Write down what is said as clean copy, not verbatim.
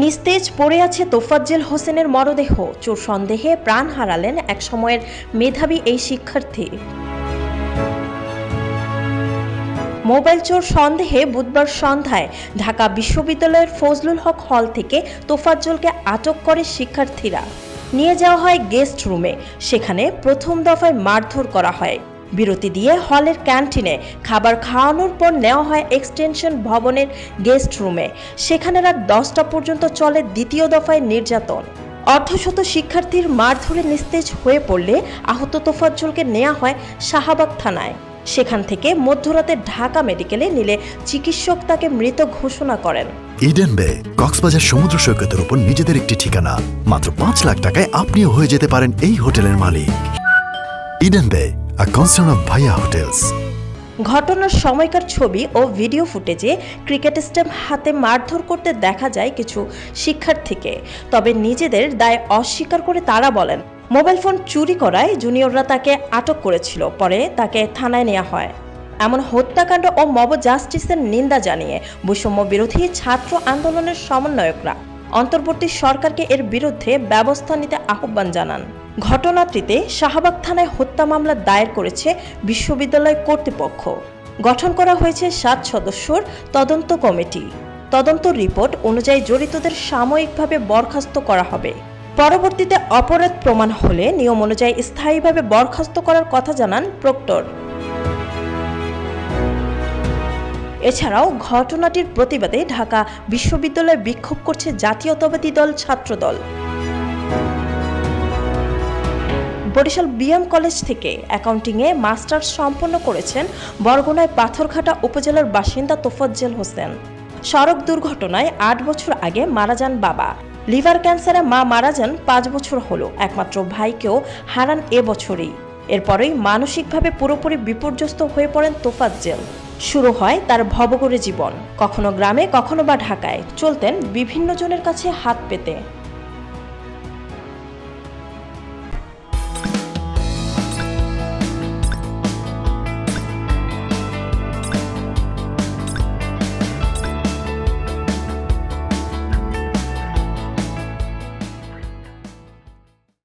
নিস্তেজ পড়ে আছে তোফাজ্জল হোসেনের মরদেহ। চোর সন্দেহে প্রাণ হারালেন এক সময়ের মেধাবী এই শিক্ষার্থী। মোবাইল চোর সন্দেহে বুধবার সন্ধ্যায় ঢাকা বিশ্ববিদ্যালয়ের ফজলুল হক হল থেকে তোফাজ্জলকে আটক করে শিক্ষার্থীরা। নিয়ে যাওয়া হয় গেস্ট রুমে। সেখানে প্রথম দফায় মারধর করা হয়। বিরতি দিয়ে হলের ক্যান্টিনে খাবার খাওয়ানোর পর নেওয়া হয় এক্সটেনশন ভবনের গেস্ট রুমে। সেখানে রাত 10টা পর্যন্ত চলে দ্বিতীয় দফায় নির্যাতন। অর্ধশত শিক্ষার্থীর মারধরে নিস্তেজ হয়ে পড়লে আহত তোফাজ্জলকে নেওয়া হয় শাহবাগ থানায়। সেখান থেকে মধ্যরাতে ঢাকা মেডিকেলে নিলে চিকিৎসক তাকে মৃত ঘোষণা করেন। ইডেন বে কক্সবাজার সমুদ্র সৈকতের উপর নিজেদের একটি ঠিকানা। মাত্র 5 লাখ টাকায় আপনিও হয়ে যেতে পারেন এই হোটেলের মালিক। ইডেন বে, a concern of ভাইয়া হোটেলস। ঘটনার সময়কার ছবি ও ভিডিও ফুটেজে ক্রিকেট স্টাম্প হাতে মারধর করতে দেখা যায় কিছু শিক্ষার্থীকে। তবে নিজেদের দায় অস্বীকার করে তারা বলেন, মোবাইল ফোন চুরি করায় জুনিয়ররা তাকে আটক করেছিল, পরে তাকে থানায় নেওয়া হয়। এমন হত্যাকাণ্ড ও মব জাস্টিসের নিন্দা জানিয়ে বৈষম্য বিরোধী ছাত্র আন্দোলনের সমন্বয়করা অন্তর্বর্তী সরকারকে এর বিরুদ্ধে ব্যবস্থা নিতে আহ্বান জানান। ঘটনাটিতে শাহবাগ থানায় হত্যা মামলা দায়ের করেছে বিশ্ববিদ্যালয় কর্তৃপক্ষ। গঠন করা হয়েছে 7 সদস্যের তদন্ত কমিটি। তদন্ত রিপোর্ট অনুযায়ী জড়িতদের সাময়িকভাবে বরখাস্ত করা হবে। পরবর্তীতে অপরাধ প্রমাণ হলে নিয়ম অনুযায়ী স্থায়ীভাবে বরখাস্ত করার কথা জানান প্রক্টর। এছাড়াও ঘটনাটির প্রতিবাদে ঢাকা বিশ্ববিদ্যালয়ে বিক্ষোভ করছে জাতীয়তাবাদী দল ছাত্রদল। বরিশাল বিএম কলেজ থেকে অ্যাকাউন্টিংয়ে মাস্টার্স সম্পন্ন করেছেন বরগুনায় পাথরঘাটা উপজেলার বাসিন্দা তোফাজ্জল হোসেন। সড়ক দুর্ঘটনায় 8 বছর আগে মারা যান বাবা। লিভার ক্যান্সারে মা মারা যান 5 বছর হলো। একমাত্র ভাইকেও হারান এবছরই। এরপরেই মানসিকভাবে পুরোপুরি বিপর্যস্ত হয়ে পড়েন তোফাজ্জল। শুরু হয় তার ভবঘুরে জীবন। কখনো গ্রামে, কখনো বা ঢাকায় চলতেন বিভিন্ন জনের কাছে হাত পেতে।